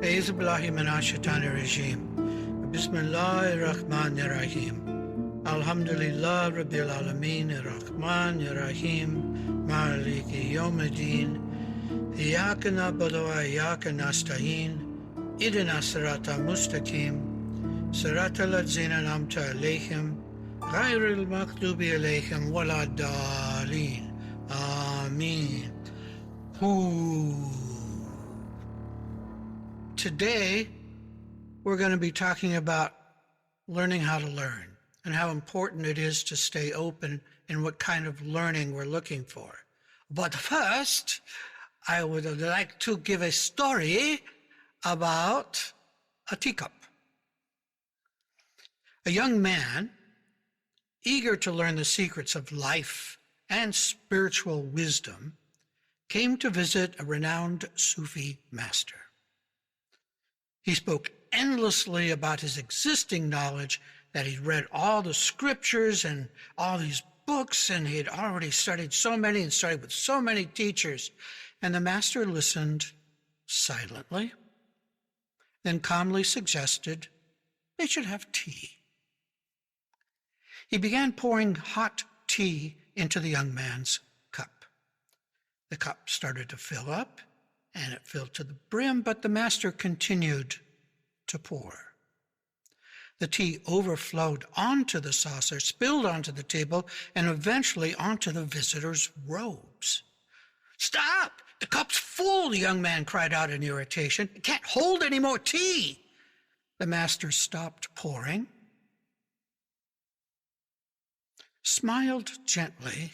shaykhibrahim rajim. Bismillahirrahmanirrahim. Alhamdulillah Rabbil Alameen Rahmanirrahim Maliki Yawmiddin Iyyaka na'budu wa iyyaka nasta'in Ihdina siratal mustaqim Siratal ladzina an'amta alayhim Ghayril maghdubi alayhim waladdallin. Ameen. Today we're going to be talking about learning how to learn and how important it is to stay open in what kind of learning we're looking for. But first, I would like to give a story about a teacup. A young man, eager to learn the secrets of life and spiritual wisdom, came to visit a renowned Sufi master. He spoke endlessly about his existing knowledge, that he'd read all the scriptures and all these books, and he had already studied so many and studied with so many teachers. And the master listened silently, then calmly suggested they should have tea. He began pouring hot tea into the young man's cup. The cup started to fill up, and it filled to the brim, but the master continued to pour. The tea overflowed onto the saucer, spilled onto the table, and eventually onto the visitor's robes. "Stop! The cup's full," the young man cried out in irritation. "It can't hold any more tea." The master stopped pouring, smiled gently,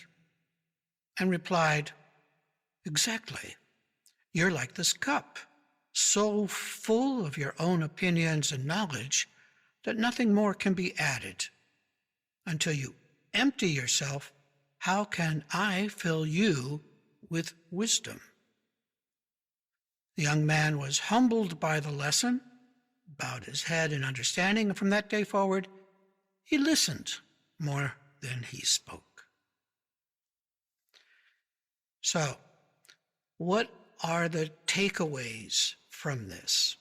and replied, "Exactly. You're like this cup, so full of your own opinions and knowledge that nothing more can be added. Until you empty yourself, how can I fill you with wisdom?" The young man was humbled by the lesson, bowed his head in understanding, and from that day forward, he listened more than he spoke. So, what are the takeaways from this?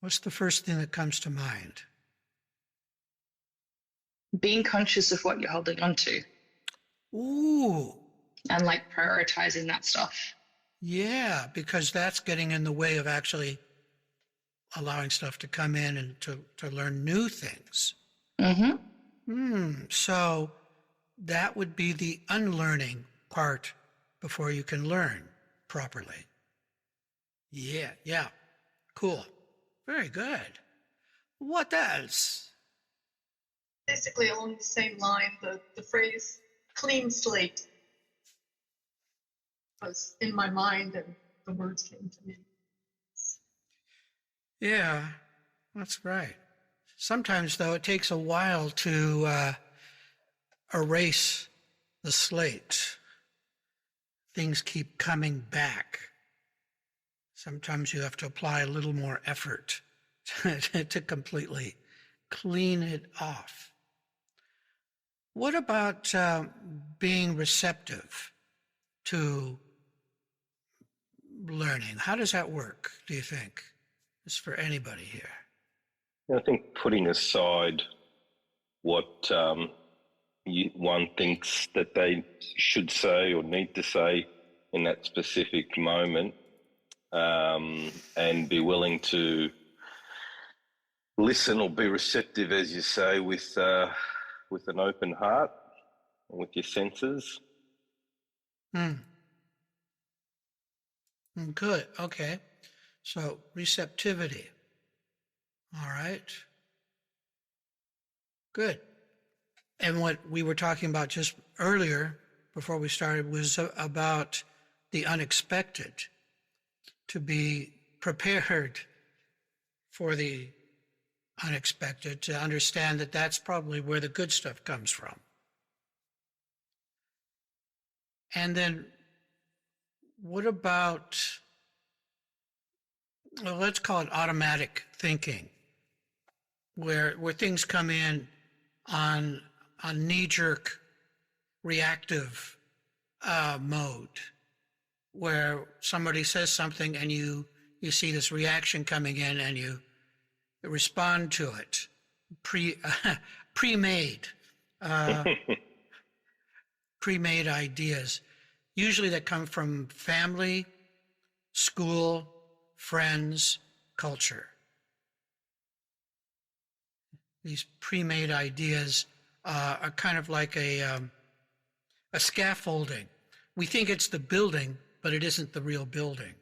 What's the first thing that comes to mind? Being conscious of what you're holding on to. Ooh. And prioritizing that stuff. Yeah, because that's getting in the way of actually allowing stuff to come in and to learn new things. So that would be the unlearning part before you can learn properly. Yeah. Cool. Very good. What else? Basically along the same line, the phrase clean slate was in my mind and the words came to me. Yeah, that's right. Sometimes, though, it takes a while to erase the slate. Things keep coming back. Sometimes you have to apply a little more effort to completely clean it off. What about being receptive to learning? How does that work, do you think? It's for anybody here. I think putting aside what one thinks that they should say or need to say in that specific moment, and be willing to listen or be receptive, as you say, with an open heart and with your senses. Good. Okay. So receptivity. All right. Good. And what we were talking about just earlier, before we started, was about the unexpected, to be prepared for the unexpected, to understand that that's probably where the good stuff comes from. And then what about, well, let's call it automatic thinking, where things come in on knee-jerk reactive mode, where somebody says something and you see this reaction coming in and you respond to it, pre-made ideas, usually that come from family, school, friends, culture. These pre-made ideas are kind of like a scaffolding. We think it's the building, but it isn't the real building.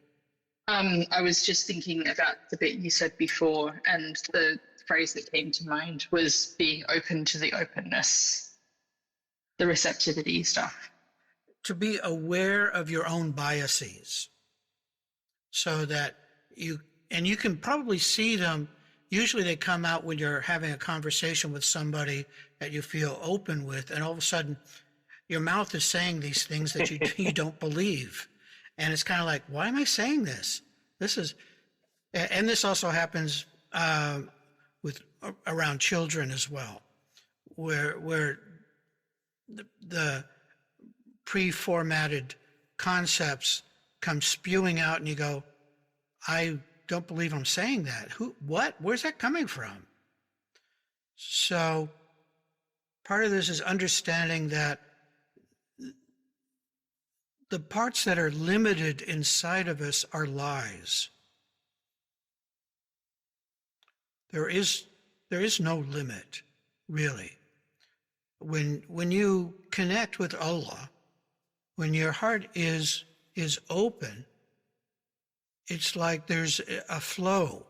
I was just thinking about the bit you said before, and the phrase that came to mind was being open to the openness, the receptivity stuff. To be aware of your own biases so that you can probably see them. Usually they come out when you're having a conversation with somebody that you feel open with, and all of a sudden your mouth is saying these things that you don't believe. And it's kind of like, why am I saying this? And this also happens around children as well, where the pre-formatted concepts come spewing out, and you go, I don't believe I'm saying that. What? Where's that coming from? So part of this is understanding that the parts that are limited inside of us are lies. There is no limit, really. When you connect with Allah, when your heart is open, it's like there's a flow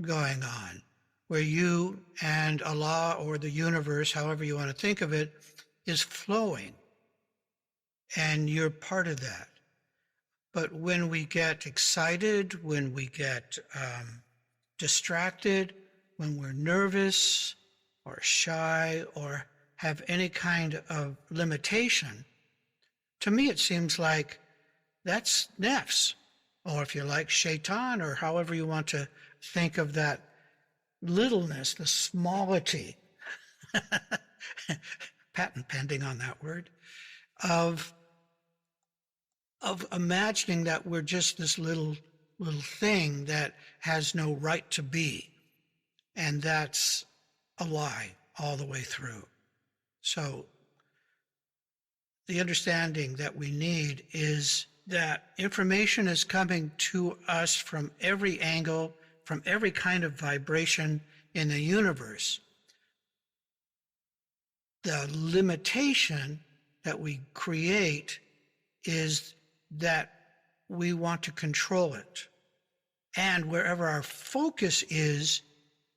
going on where you and Allah, or the universe, however you want to think of it, is flowing. And you're part of that. But when we get excited, when we get distracted, when we're nervous or shy or have any kind of limitation, to me it seems like that's nafs, or if you like, shaitan, or however you want to think of that littleness, the smallity, patent pending on that word, of imagining that we're just this little thing that has no right to be. And that's a lie all the way through. So the understanding that we need is that information is coming to us from every angle, from every kind of vibration in the universe. The limitation that we create is that we want to control it. And wherever our focus is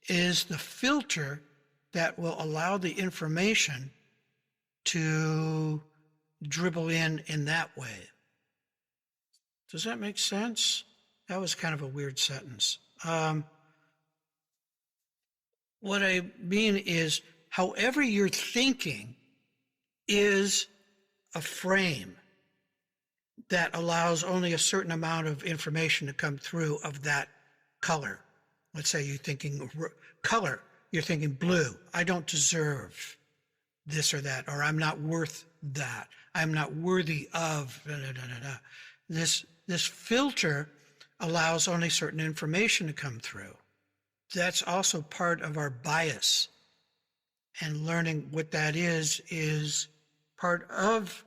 the filter that will allow the information to dribble in that way. Does that make sense? That was kind of a weird sentence. What I mean is, however you're thinking is a frame that allows only a certain amount of information to come through of that color. Let's say you're thinking color, you're thinking blue. I don't deserve this or that, or I'm not worth that. I'm not worthy of, This filter allows only certain information to come through. That's also part of our bias. And learning what that is part of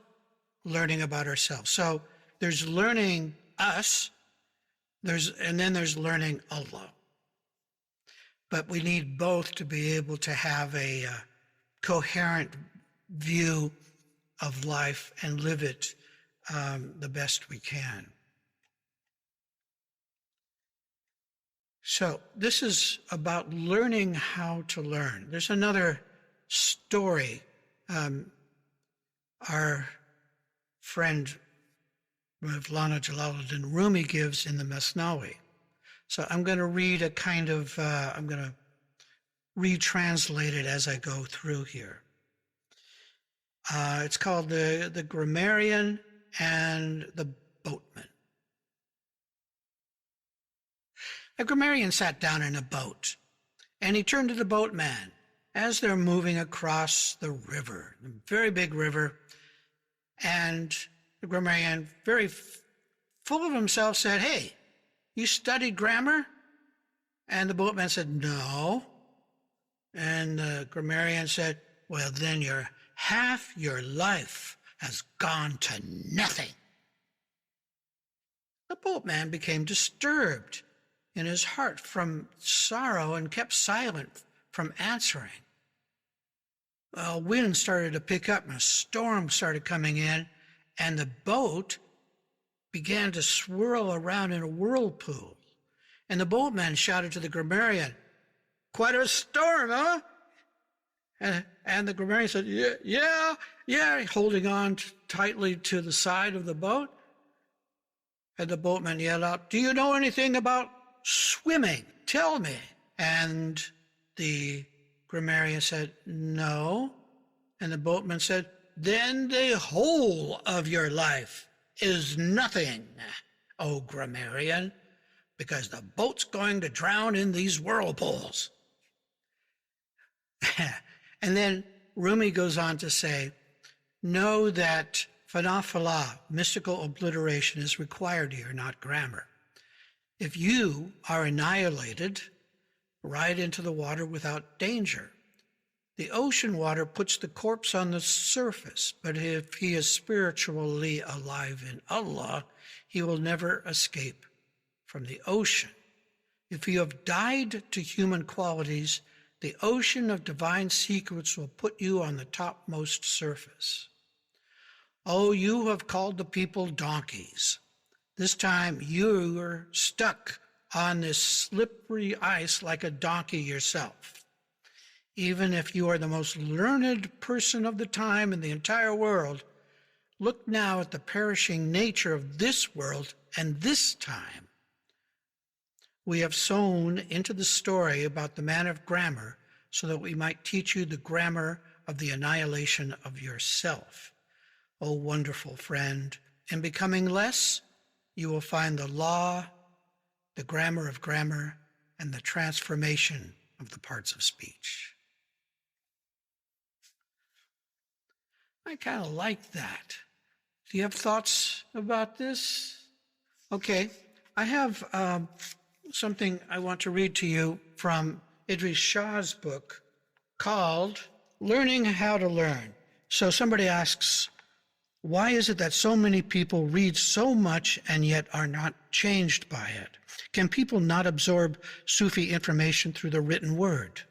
learning about ourselves. So there's learning us, and then there's learning Allah. But we need both to be able to have a coherent view of life and live it the best we can. So this is about learning how to learn. There's another story our friend Mawlana Jalaluddin Rumi gives in the Masnawi. So I'm going to read I'm going to retranslate it as I go through here. It's called the Grammarian and the Boatman. A grammarian sat down in a boat, and he turned to the boatman as they're moving across the river, a very big river, and the grammarian, very full of himself, said, "Hey, you studied grammar?" And the boatman said, "No." And the grammarian said, "Well, then half your life has gone to nothing." The boatman became disturbed in his heart from sorrow and kept silent from answering. Well, wind started to pick up and a storm started coming in, and the boat began to swirl around in a whirlpool. And the boatman shouted to the grammarian, "Quite a storm, huh?" And the grammarian said, yeah, holding on tightly to the side of the boat. And the boatman yelled out, "Do you know anything about swimming? Tell me." And the grammarian said, "No." And the boatman said, "Then the whole of your life is nothing, O grammarian, because the boat's going to drown in these whirlpools." And then Rumi goes on to say, "Know that Fana-Falah, mystical obliteration, is required here, not grammar. If you are annihilated, ride into the water without danger. The ocean water puts the corpse on the surface, but if he is spiritually alive in Allah, he will never escape from the ocean. If you have died to human qualities, the ocean of divine secrets will put you on the topmost surface. Oh, you have called the people donkeys. This time you are stuck on this slippery ice like a donkey yourself. Even if you are the most learned person of the time in the entire world, look now at the perishing nature of this world and this time. We have sown into the story about the man of grammar so that we might teach you the grammar of the annihilation of yourself. O wonderful friend, in becoming less, you will find the law, the grammar of grammar, and the transformation of the parts of speech." I kind of like that. Do you have thoughts about this? Okay, I have something I want to read to you from Idris Shah's book called Learning How to Learn. So somebody asks, why is it that so many people read so much and yet are not changed by it? Can people not absorb Sufi information through the written word?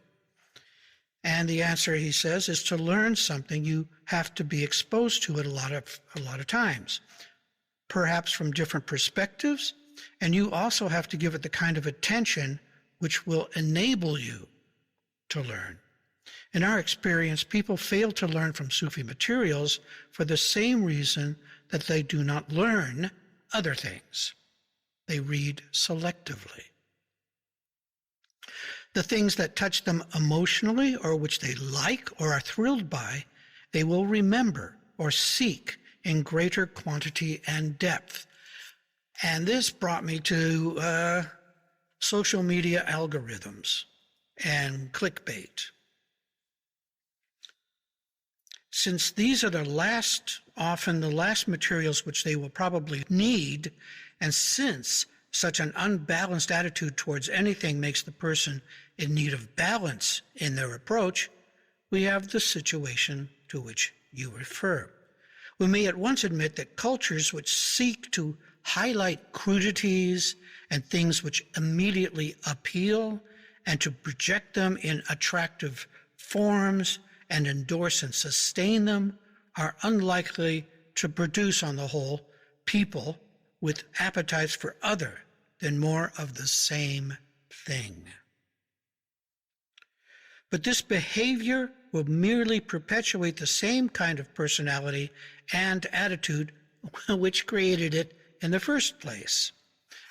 And the answer, he says, is to learn something, you have to be exposed to it a lot of times, perhaps from different perspectives, and you also have to give it the kind of attention which will enable you to learn. In our experience, people fail to learn from Sufi materials for the same reason that they do not learn other things. They read selectively. The things that touch them emotionally or which they like or are thrilled by, they will remember or seek in greater quantity and depth. And this brought me to social media algorithms and clickbait. Since these are often the last materials which they will probably need, and since such an unbalanced attitude towards anything makes the person in need of balance in their approach, we have the situation to which you refer. We may at once admit that cultures which seek to highlight crudities and things which immediately appeal and to project them in attractive forms and endorse and sustain them are unlikely to produce, on the whole, people with appetites for other than more of the same thing. But this behavior will merely perpetuate the same kind of personality and attitude which created it in the first place.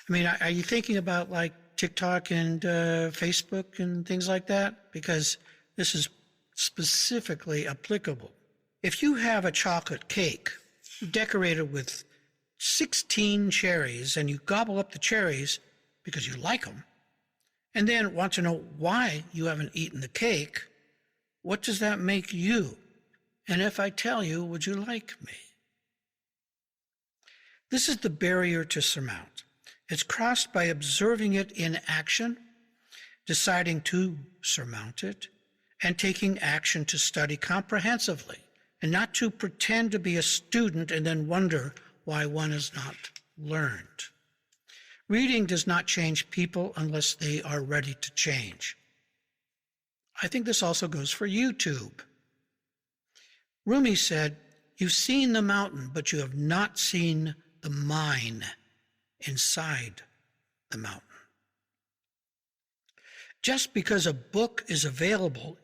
I mean, are you thinking about like TikTok and Facebook and things like that? Because this is specifically applicable. If you have a chocolate cake decorated with 16 cherries and you gobble up the cherries because you like them, and then want to know why you haven't eaten the cake, what does that make you? And if I tell you, would you like me? This is the barrier to surmount. It's crossed by observing it in action, deciding to surmount it, and taking action to study comprehensively, and not to pretend to be a student and then wonder why one is not learned. Reading does not change people unless they are ready to change. I think this also goes for YouTube. Rumi said, "You've seen the mountain, but you have not seen the mine inside the mountain." Just because a book is available,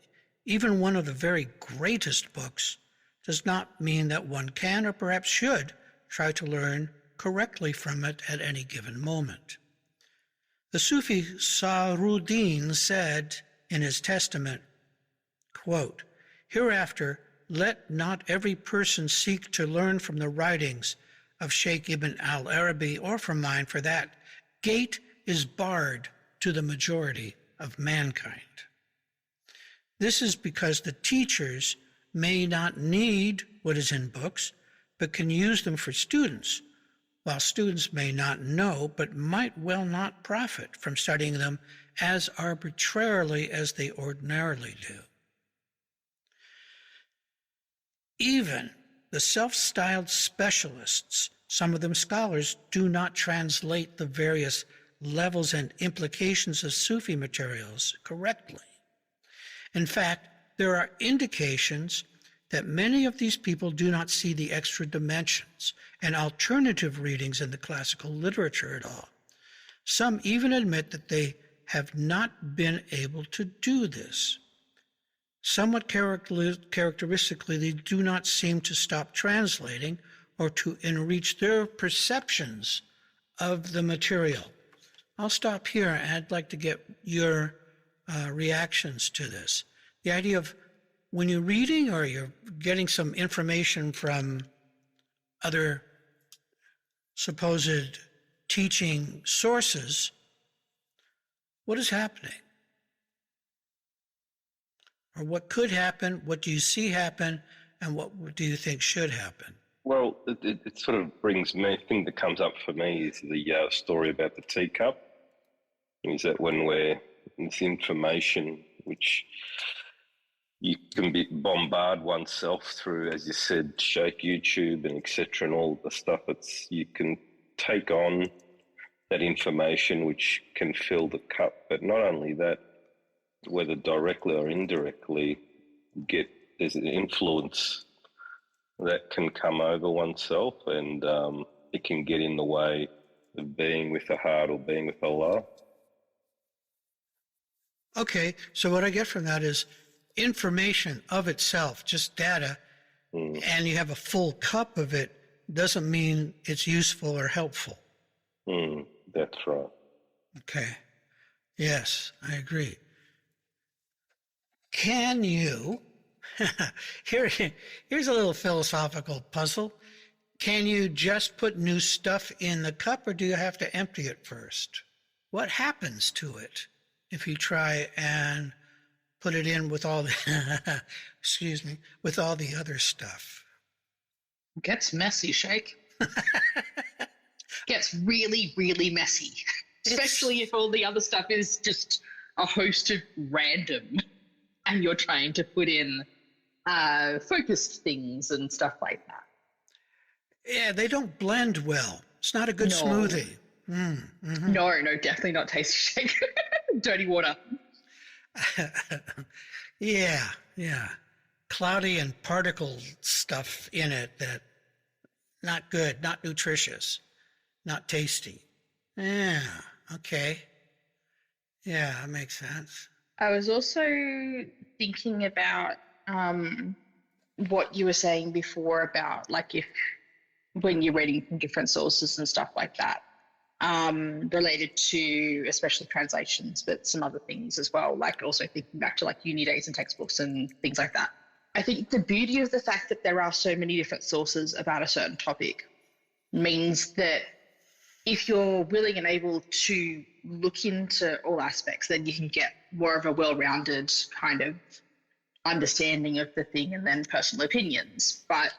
even one of the very greatest books, does not mean that one can or perhaps should try to learn correctly from it at any given moment. The Sufi Sahruddin said in his testament, quote, "Hereafter, let not every person seek to learn from the writings of Shaykh Ibn al-Arabi, or from mine, for that gate is barred to the majority of mankind." This is because the teachers may not need what is in books, but can use them for students, while students may not know, but might well not profit from studying them as arbitrarily as they ordinarily do. Even the self-styled specialists, some of them scholars, do not translate the various levels and implications of Sufi materials correctly. In fact, there are indications that many of these people do not see the extra dimensions and alternative readings in the classical literature at all. Some even admit that they have not been able to do this. Somewhat characteristically, they do not seem to stop translating or to enrich their perceptions of the material. I'll stop here, and I'd like to get your reactions to this. The idea of when you're reading or you're getting some information from other supposed teaching sources, what is happening? Or what could happen? What do you see happen? And what do you think should happen? Well, it sort of brings me, the thing that comes up for me is the story about the teacup. Is that when this information, which you can bombard oneself through, as you said, Sheikh, YouTube and etc. and all the stuff, you can take on that information which can fill the cup. But not only that, whether directly or indirectly, there's an influence that can come over oneself, and it can get in the way of being with the heart or being with Allah. Okay, so what I get from that is information of itself, just data, and you have a full cup of it, doesn't mean it's useful or helpful. That's right. Okay. Yes, I agree. Can you, here's a little philosophical puzzle. Can you just put new stuff in the cup, or do you have to empty it first? What happens to it if you try and put it in with all the, with all the other stuff? It gets messy, Sheikh. Gets really, really messy. Especially if all the other stuff is just a host of random and you're trying to put in focused things and stuff like that. Yeah, they don't blend well. It's not a good smoothie. Mm-hmm. No, definitely not tasty, Shake. Dirty water. Yeah. Cloudy and particle stuff in it that not good, not nutritious, not tasty. Yeah, okay. Yeah, that makes sense. I was also thinking about what you were saying before about like when you're reading from different sources and stuff like that, related to especially translations, but some other things as well, like also thinking back to like uni days and textbooks and things like that. I think the beauty of the fact that there are so many different sources about a certain topic means that if you're willing and able to look into all aspects, then you can get more of a well-rounded kind of understanding of the thing and then personal opinions. But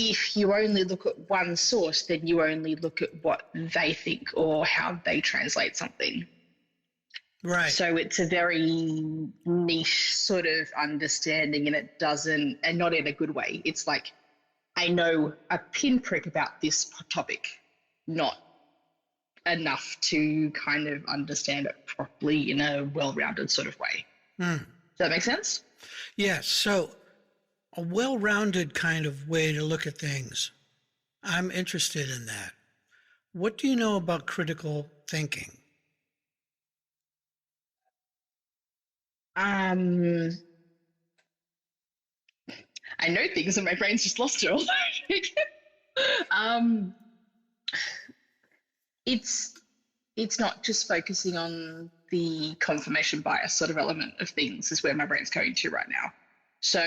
if you only look at one source, then you only look at what they think or how they translate something. Right. So it's a very niche sort of understanding, and it doesn't, and not in a good way. It's like, I know a pinprick about this topic, not enough to kind of understand it properly in a well-rounded sort of way. Does that make sense? Yes. So a well-rounded kind of way to look at things. I'm interested in that. What do you know about critical thinking? I know things and my brain's just lost it all. It's not just focusing on the confirmation bias sort of element of things is where my brain's going to right now. So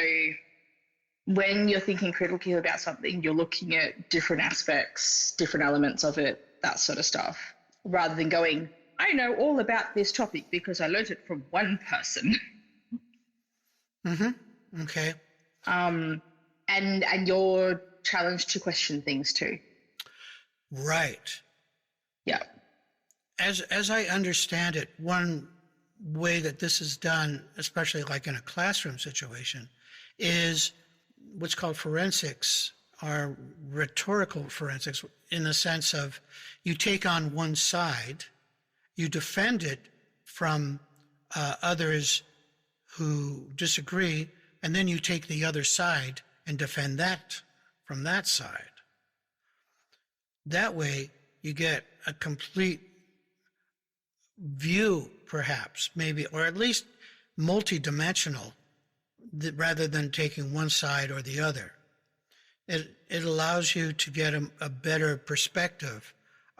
when you're thinking critically about something, you're looking at different aspects, different elements of it, that sort of stuff, rather than going, I know all about this topic because I learned it from one person. Okay. And you're challenged to question things too. Right. Yeah. As I understand it, one way that this is done, especially like in a classroom situation, is what's called forensics, or rhetorical forensics, in the sense of you take on one side, you defend it from others who disagree, and then you take the other side and defend that from that side. That way, you get a complete view, perhaps, maybe, or at least multidimensional, rather than taking one side or the other. It allows you to get a better perspective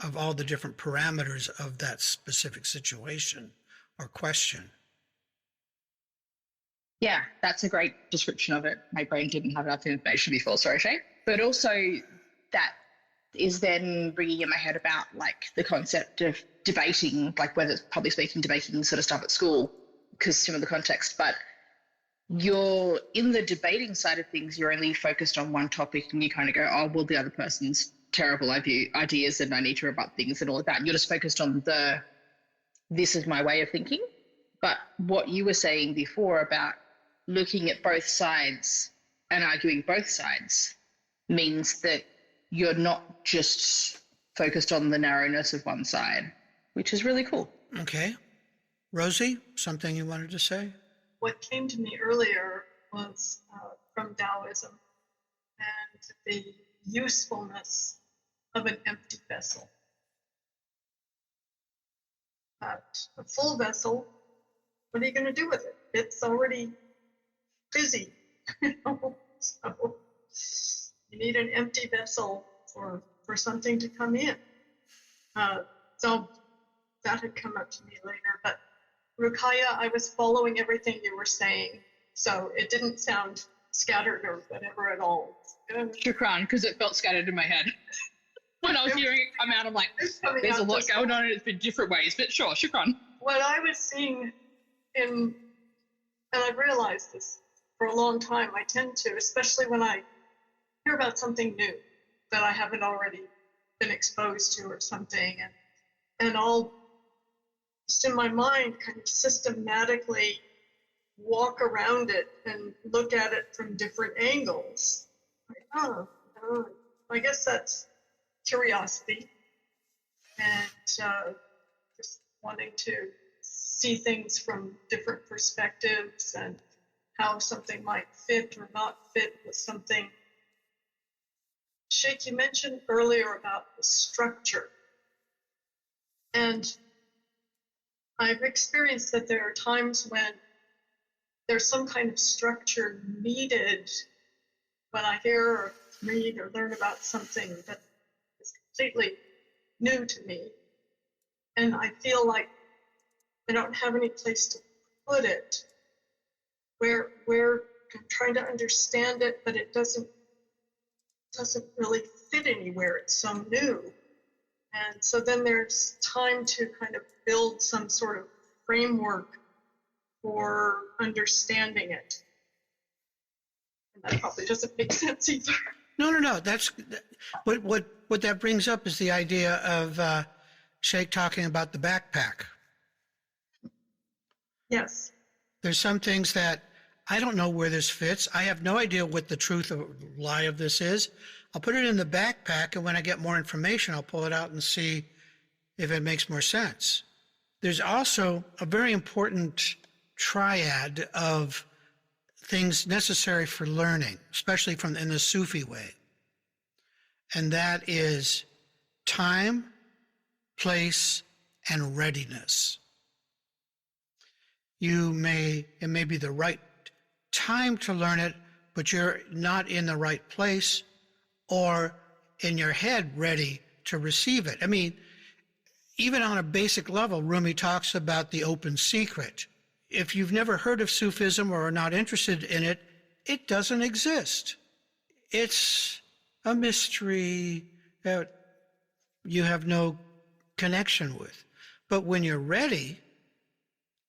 of all the different parameters of that specific situation or question. Yeah, that's a great description of it. My brain didn't have enough information before, sorry, Shay. But also that is then bringing in my head about like the concept of debating, like whether it's public speaking, debating sort of stuff at school, because some of the context, but you're in the debating side of things, you're only focused on one topic and you kind of go, oh, well, the other person's terrible ideas and I need to rebut things and all of that. And you're just focused on this is my way of thinking. But what you were saying before about looking at both sides and arguing both sides means that you're not just focused on the narrowness of one side, which is really cool. Okay. Rosie, something you wanted to say? What came to me earlier was from Taoism and the usefulness of an empty vessel. A full vessel, what are you going to do with it? It's already busy. So you need an empty vessel for something to come in. So that had come up to me later. But Rukaya, I was following everything you were saying, so it didn't sound scattered or whatever at all. Shukran, because it felt scattered in my head. When I was hearing it come out, I'm like, there's a lot going on and it's been different ways, but sure, shukran. What I was seeing and I've realized this for a long time, I tend to, especially when I hear about something new that I haven't already been exposed to or something, and I'll just in my mind kind of systematically walk around it and look at it from different angles. Like, I guess that's curiosity and just wanting to see things from different perspectives and how something might fit or not fit with something. Sheikh, you mentioned earlier about the structure. And I've experienced that there are times when there's some kind of structure needed when I hear or read or learn about something that is completely new to me. And I feel like I don't have any place to put it, where I'm trying to understand it, but it doesn't really fit anywhere. It's so new. And so then there's time to kind of build some sort of framework for understanding it. And that probably doesn't make sense either. No. That's what that brings up is the idea of Sheikh talking about the backpack. Yes. There's some things that I don't know where this fits. I have no idea what the truth or lie of this is. I'll put it in the backpack, and when I get more information, I'll pull it out and see if it makes more sense. There's also a very important triad of things necessary for learning, especially in the Sufi way. And that is time, place, and readiness. It may be the right time to learn it, but you're not in the right place or in your head ready to receive it. I mean, even on a basic level, Rumi talks about the open secret. If you've never heard of Sufism or are not interested in it, it doesn't exist. It's a mystery that you have no connection with. But when you're ready,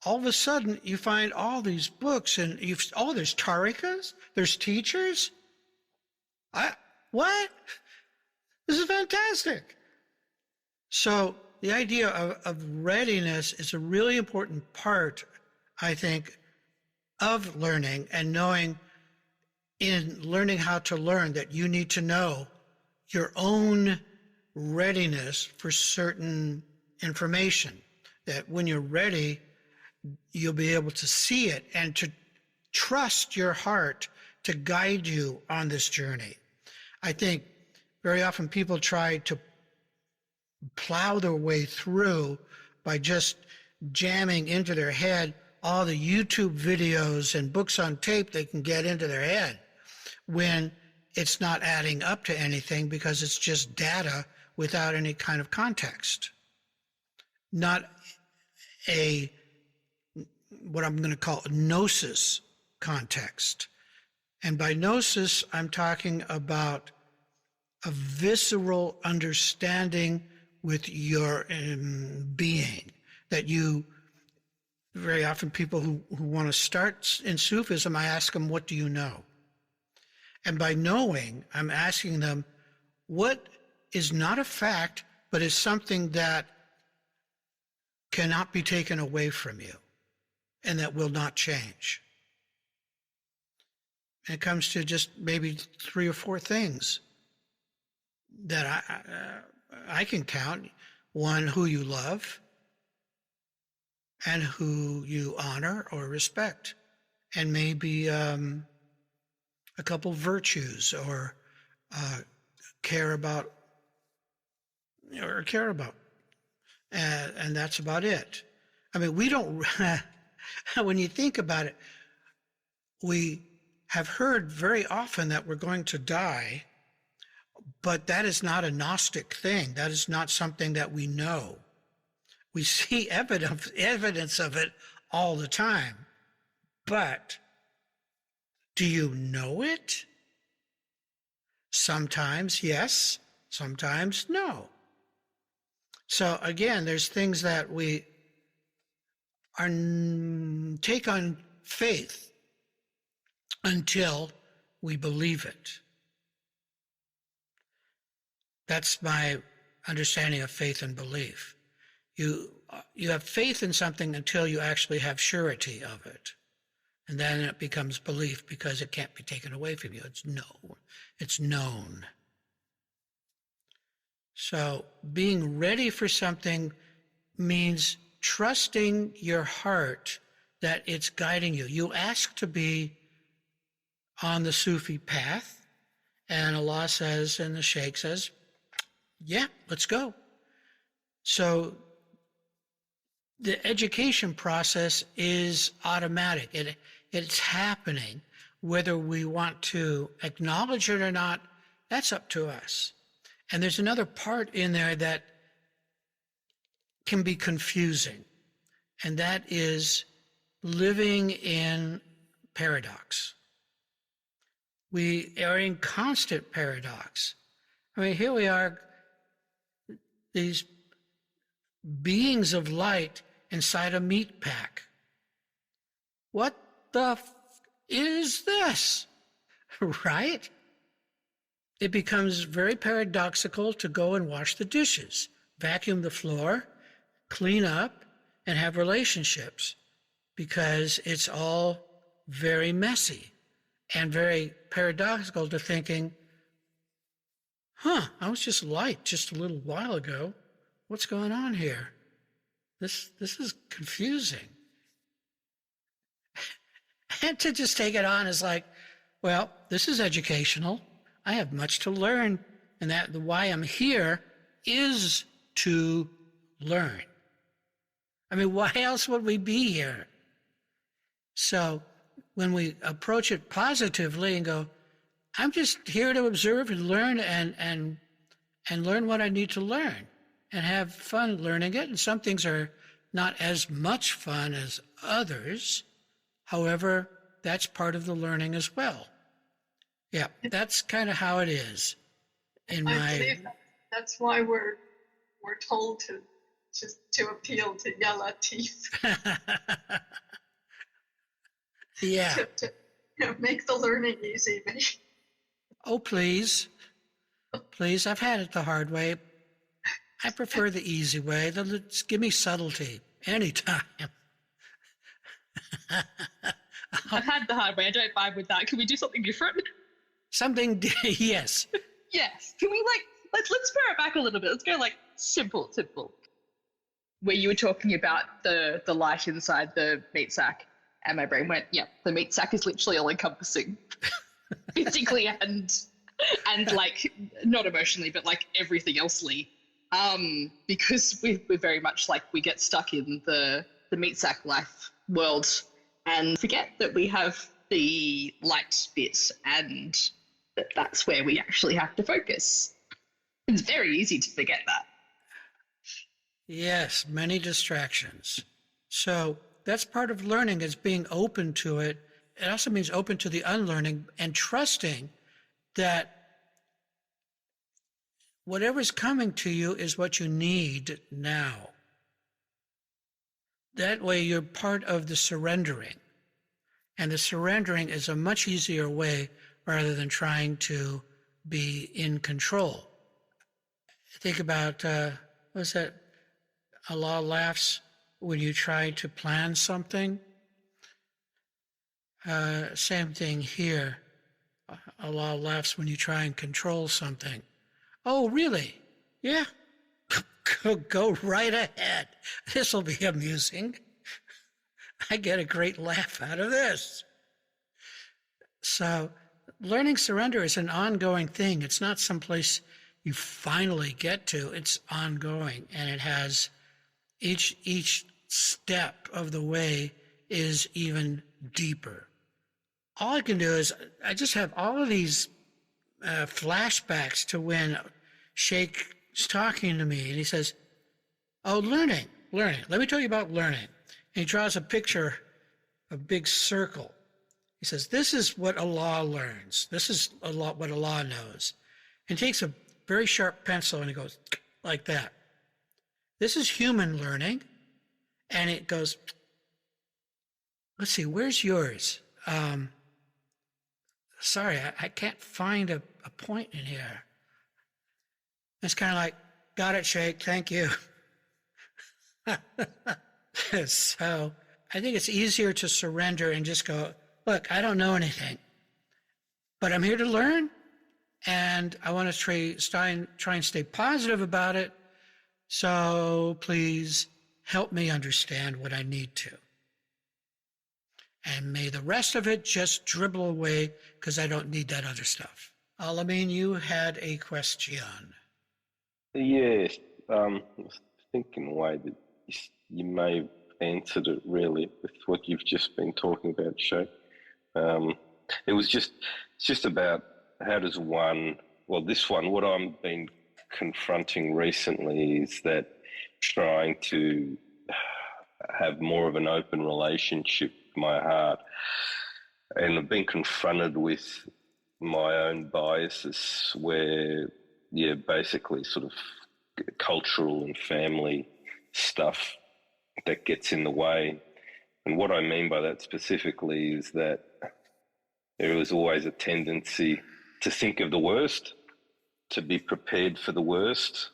all of a sudden you find all these books and there's tariqas, there's teachers. What? This is fantastic. So the idea of readiness is a really important part, I think, of learning, and knowing in learning how to learn that you need to know your own readiness for certain information, that when you're ready, you'll be able to see it and to trust your heart to guide you on this journey. I think very often people try to plow their way through by just jamming into their head all the YouTube videos and books on tape they can get into their head, when it's not adding up to anything because it's just data without any kind of context. Not what I'm going to call a gnosis context. And by gnosis, I'm talking about a visceral understanding with your being, that you, very often people who want to start in Sufism, I ask them, what do you know? And by knowing, I'm asking them, what is not a fact, but is something that cannot be taken away from you and that will not change? And it comes to just maybe 3 or 4 things that I can count. One, who you love and who you honor or respect, and maybe a couple virtues or care about, and that's about it. I mean, we don't, when you think about it, we have heard very often that we're going to die, but that is not a Gnostic thing. That is not something that we know. We see evidence of it all the time. But do you know it? Sometimes yes, sometimes no. So again, there's things that we take on faith until we believe it. That's my understanding of faith and belief. You have faith in something until you actually have surety of it. And then it becomes belief because it can't be taken away from you. It's known. So being ready for something means trusting your heart that it's guiding you. You ask to be on the Sufi path, and Allah says, and the Sheikh says, yeah, let's go. So the education process is automatic. It's happening. Whether we want to acknowledge it or not, that's up to us. And there's another part in there that can be confusing, and that is living in paradox. We are in constant paradox. I mean, here we are, these beings of light inside a meat pack. What the is this? Right? it becomes very paradoxical to go and wash the dishes, vacuum the floor, clean up, and have relationships, because it's all very messy and very paradoxical to thinking, I was just light just a little while ago. What's going on here? This is confusing. And to just take it on is like, well, this is educational. I have much to learn, and that the why I'm here is to learn. I mean, why else would we be here? So when we approach it positively and go, I'm just here to observe and learn and learn what I need to learn and have fun learning it. And some things are not as much fun as others. However, that's part of the learning as well. Yeah, that's kind of how it is. I believe that's why we're told to appeal to yellow teeth. Yeah. to make the learning easy. Oh, please. Please, I've had it the hard way. I prefer the easy way. Just give me subtlety anytime. I've had the hard way. I don't vibe with that. Can we do something different? Yes. Yes. Can we let's pare it back a little bit. Let's go simple. Where you were talking about the light inside the meat sack, and my brain went, yeah, the meat sack is literally all encompassing. Physically and not emotionally, but everything elsely. Because we're very much we get stuck in the meat sack life world and forget that we have the light bit and that's where we actually have to focus. It's very easy to forget that. Yes, many distractions. So that's part of learning, is being open to it. It also means open to the unlearning and trusting that whatever's coming to you is what you need now. That way you're part of the surrendering. And the surrendering is a much easier way rather than trying to be in control. Think about, what's that? Allah laughs when you try to plan something. Same thing here. Allah laughs when you try and control something. Oh, really? Yeah. Go right ahead. This will be amusing. I get a great laugh out of this. So learning surrender is an ongoing thing. It's not someplace you finally get to. It's ongoing, and it has each step of the way is even deeper. All I can do is I just have all of these flashbacks to when Sheikh's talking to me, and he says, oh, learning. Let me tell you about learning. And he draws a picture, a big circle. He says, this is what Allah learns. This is what Allah knows. And he takes a very sharp pencil and he goes like that. This is human learning. And it goes, let's see, where's yours? Sorry, I can't find a point in here. It's kind of like, got it, Sheikh, thank you. So I think it's easier to surrender and just go, look, I don't know anything, but I'm here to learn, and I want to try and stay positive about it. So please help me understand what I need to. And may the rest of it just dribble away, because I don't need that other stuff. Alameen, you had a question. Yes, I was thinking a way that you may have answered it really with what you've just been talking about, Sheikh. It's just about how does one, what I've been confronting recently is that trying to have more of an open relationship with my heart. And I've been confronted with my own biases where, basically sort of cultural and family stuff that gets in the way. And what I mean by that specifically is that there is always a tendency to think of the worst to be prepared for the worst.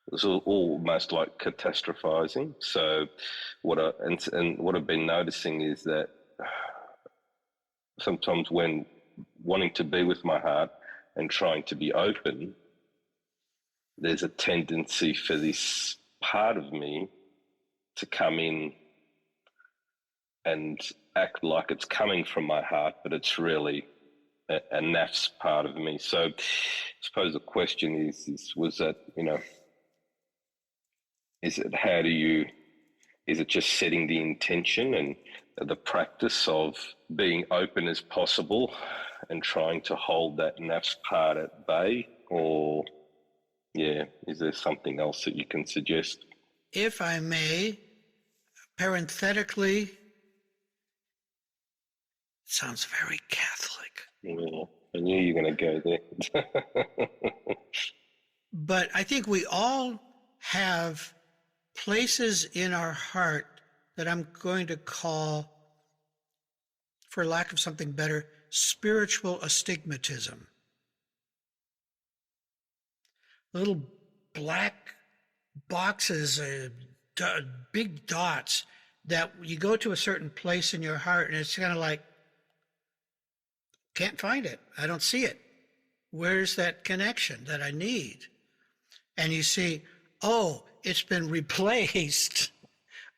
It was almost like catastrophizing. So what I've been noticing is that sometimes when wanting to be with my heart and trying to be open, there's a tendency for this part of me to come in and act like it's coming from my heart, but it's really a nafs part of me. So I suppose the question is was that, is it just setting the intention and the practice of being open as possible and trying to hold that nafs part at bay? Or, is there something else that you can suggest? If I may, parenthetically, it sounds very Catholic. Yeah, I knew you were going to go there. But I think we all have places in our heart that I'm going to call, for lack of something better, spiritual astigmatism. Little black boxes, big dots that you go to a certain place in your heart and it's kind of like, can't find it. I don't see it. Where's that connection that I need? And you see, it's been replaced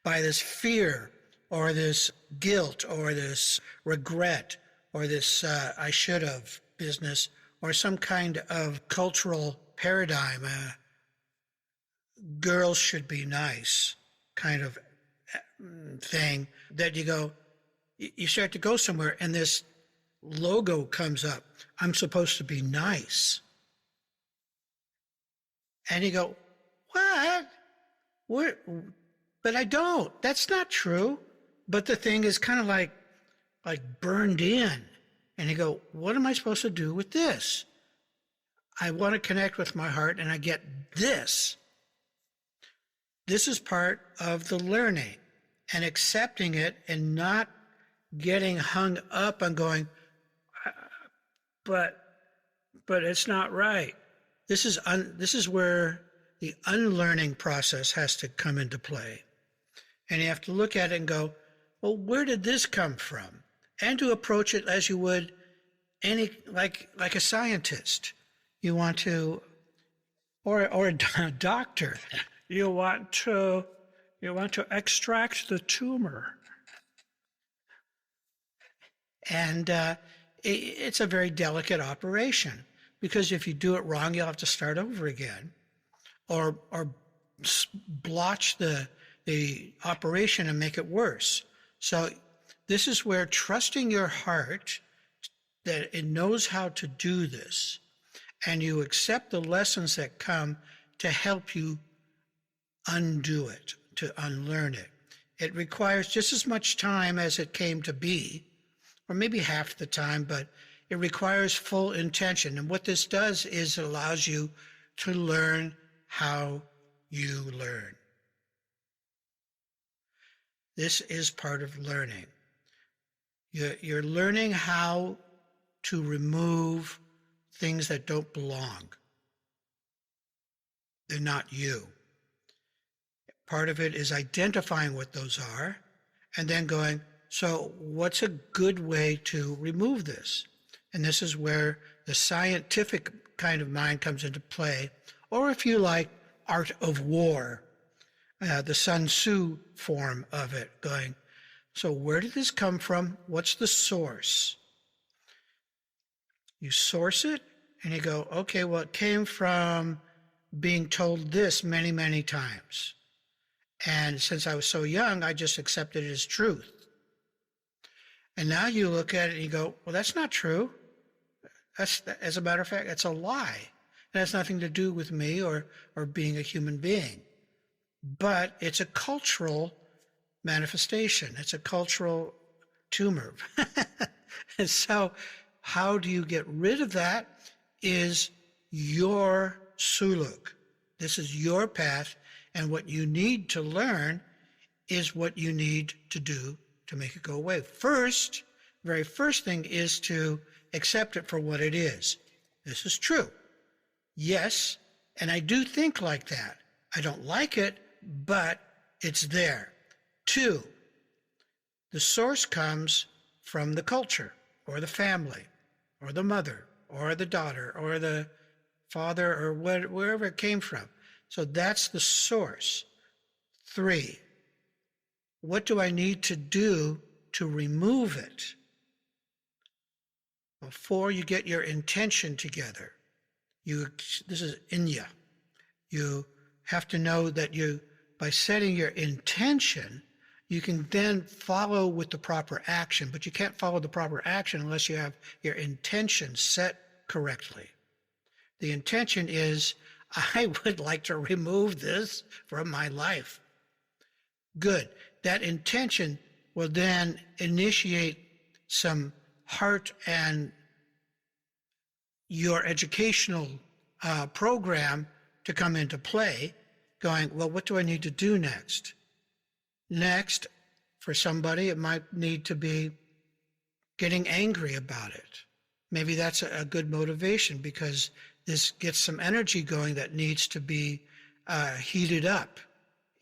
by this fear or this guilt or this regret or this I should have business or some kind of cultural paradigm, girls should be nice kind of thing, that you start to go somewhere and this logo comes up. I'm supposed to be nice. And you go, what? But I don't. That's not true. But the thing is kind of like burned in. And you go, what am I supposed to do with this? I want to connect with my heart and I get this. This is part of the learning and accepting it and not getting hung up on going, but it's not right. This is where the unlearning process has to come into play. And you have to look at it and go, well, where did this come from? And to approach it as you would like a scientist. You want to, or a doctor. You want to extract the tumor. And it's a very delicate operation, because if you do it wrong, you'll have to start over again, or blotch the operation and make it worse. So this is where trusting your heart that it knows how to do this, and you accept the lessons that come to help you undo it, to unlearn it. It requires just as much time as it came to be, or maybe half the time, but it requires full intention. And what this does is it allows you to learn how you learn. This is part of learning. You're learning how to remove things that don't belong. They're not you. Part of it is identifying what those are and then going, so what's a good way to remove this? And this is where the scientific kind of mind comes into play, or if you like, art of war, the Sun Tzu form of it, going, so where did this come from? What's the source? You source it and you go, okay, well, it came from being told this many, many times. And since I was so young, I just accepted it as truth. And now you look at it and you go, well, that's not true. As a matter of fact, it's a lie. It has nothing to do with me or being a human being. But it's a cultural manifestation. It's a cultural tumor. And so how do you get rid of that is your suluk. This is your path, and what you need to learn is what you need to do to make it go away. Very first thing is to accept it for what it is. This is true. Yes, and I do think like that. I don't like it, but it's there. 2, the source comes from the culture or the family or the mother or the daughter or the father or wherever it came from. So that's the source. 3, what do I need to do to remove it? 4, you get your intention together. This is Inya. You have to know that by setting your intention, you can then follow with the proper action, but you can't follow the proper action unless you have your intention set correctly. The intention is, I would like to remove this from my life. Good. That intention will then initiate some heart and your educational program to come into play, going, well, what do I need to do next? Next, for somebody, it might need to be getting angry about it. Maybe that's a good motivation because this gets some energy going that needs to be heated up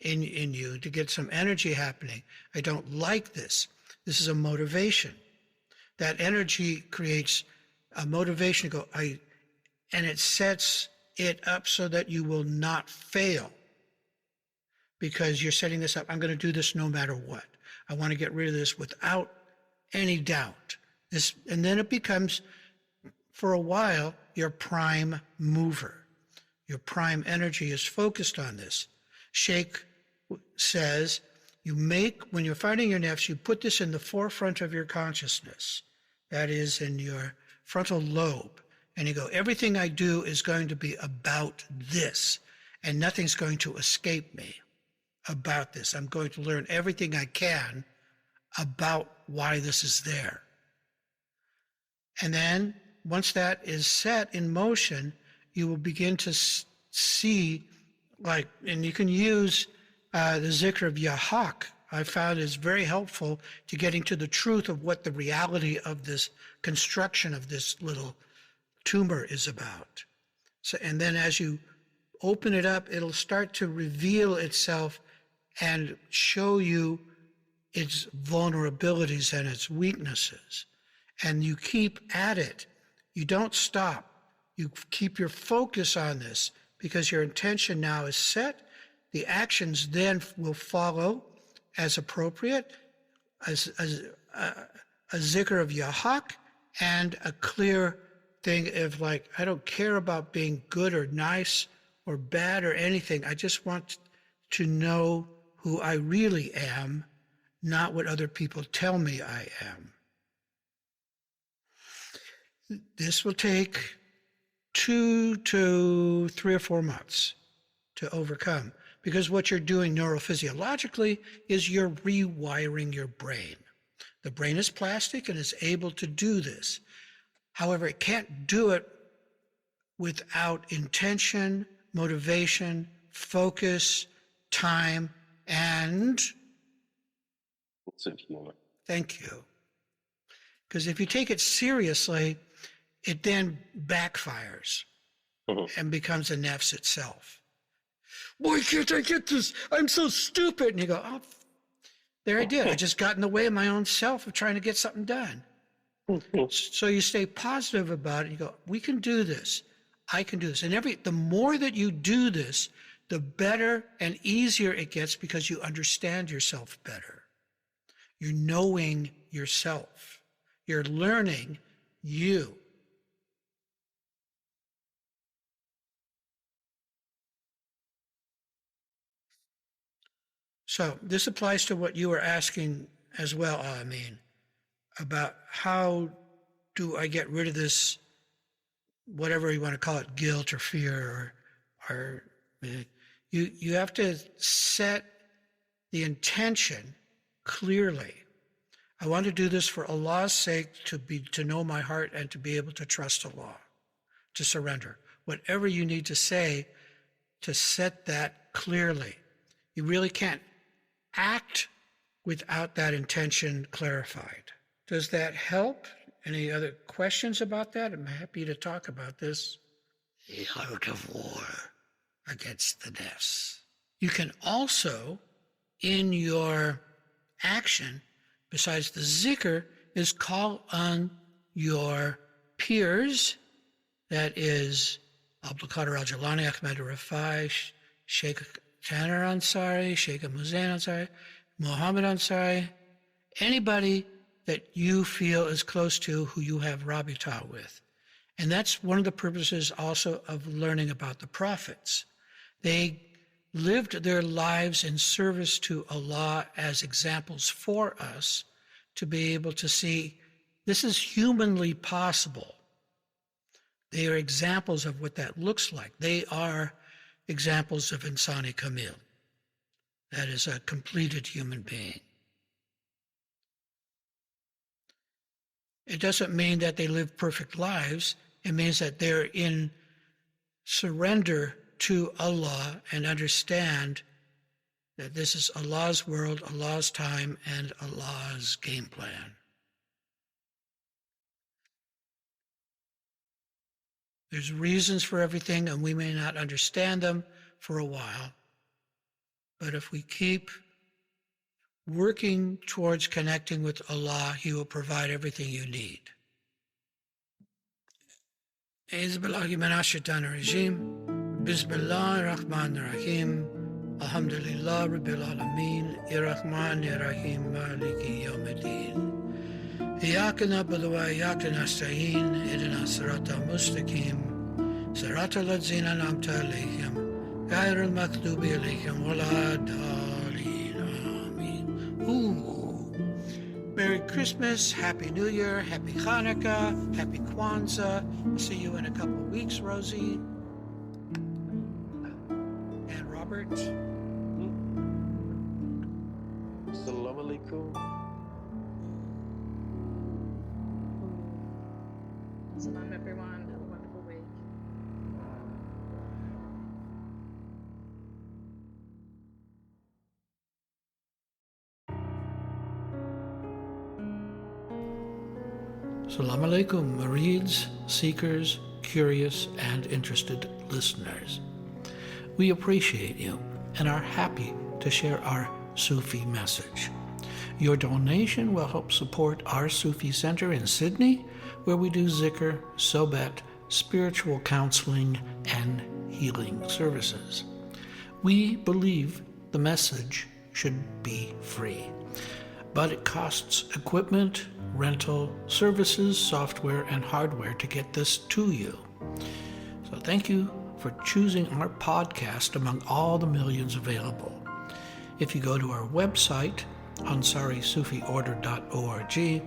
in you to get some energy happening. I don't like this. This is a motivation. That energy creates a motivation to go, and it sets it up so that you will not fail because you're setting this up. I'm going to do this no matter what. I want to get rid of this without any doubt. And then it becomes, for a while, your prime mover. Your prime energy is focused on this. Sheikh says, when you're fighting your nafs, you put this in the forefront of your consciousness. That is in your frontal lobe. And you go, everything I do is going to be about this, and nothing's going to escape me about this. I'm going to learn everything I can about why this is there. And then once that is set in motion, you will begin to see, and you can use the zikr of Yahak. I found is very helpful to getting to the truth of what the reality of this construction of this little tumor is about. So, and then as you open it up, it'll start to reveal itself and show you its vulnerabilities and its weaknesses. And you keep at it. You don't stop. You keep your focus on this because your intention now is set. The actions then will follow as appropriate, as a zikr of Yahak and a clear thing of I don't care about being good or nice or bad or anything. I just want to know who I really am, not what other people tell me I am. This will take 2 to 3 or 4 months to overcome because what you're doing neurophysiologically is you're rewiring your brain. The brain is plastic and is able to do this. However, it can't do it without intention, motivation, focus, time, and sense of humor. Thank you. Because if you take it seriously, it then backfires and becomes a nafs itself. Why can't I get this? I'm so stupid. And you go, oh, there I did. I just got in the way of my own self of trying to get something done. So you stay positive about it. You go, we can do this. I can do this. And the more that you do this, the better and easier it gets because you understand yourself better. You're knowing yourself. You're learning you. So this applies to what you were asking as well, Amin, about how do I get rid of this, whatever you want to call it, guilt or fear, or you have to set the intention clearly. I want to do this for Allah's sake, to know my heart and to be able to trust Allah, to surrender. Whatever you need to say to set that clearly. You really can't act without that intention clarified. Does that help? Any other questions about that? I'm happy to talk about this. a heart of war against the nafs. You can also, in your action, besides the zikr, is call on your peers, that is Abdul Qadir al-Jilani, Ahmed Rafai, Sheikh Tanner Ansari, Sheikh Muzain Ansari, Muhammad Ansari, anybody that you feel is close to who you have rabita with. And that's one of the purposes also of learning about the prophets. They lived their lives in service to Allah as examples for us to be able to see this is humanly possible. They are examples of what that looks like. They are examples of Insani Kamil. That is a completed human being. It doesn't mean that they live perfect lives. It means that they're in surrender to Allah and understand that this is Allah's world, Allah's time, and Allah's game plan. There's reasons for everything, and we may not understand them for a while. But if we keep working towards connecting with Allah, He will provide everything you need. Bismillahir Rahmanir Rahim. Alhamdulillah Rabbil Alameen. Irrahmanir Rahim. Maliki Yawmiddin. إياك نعبد وإياك نستعين اهدنا الصراط المستقيم صراط الذين أنعمت عليهم غير المغضوب عليهم ولا الضالين آمين. Ooh. Merry Christmas, Happy New Year, Happy Hanukkah, Happy Kwanzaa. I'll see you in a couple of weeks, Rosie. And Robert. Salaam Alaykum. Salam, everyone. Have a wonderful week. Salaam Alaykum, murids, seekers, curious, and interested listeners. We appreciate you and are happy to share our Sufi message. Your donation will help support our Sufi Center in Sydney, where we do zikr, sohbet, spiritual counseling, and healing services. We believe the message should be free, but it costs equipment, rental, services, software, and hardware to get this to you. So thank you for choosing our podcast among all the millions available. If you go to our website, AnsariSufiOrder.org,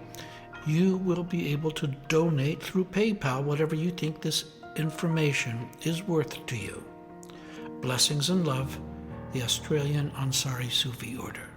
you will be able to donate through PayPal whatever you think this information is worth to you. Blessings and love, the Australian Ansari Sufi Order.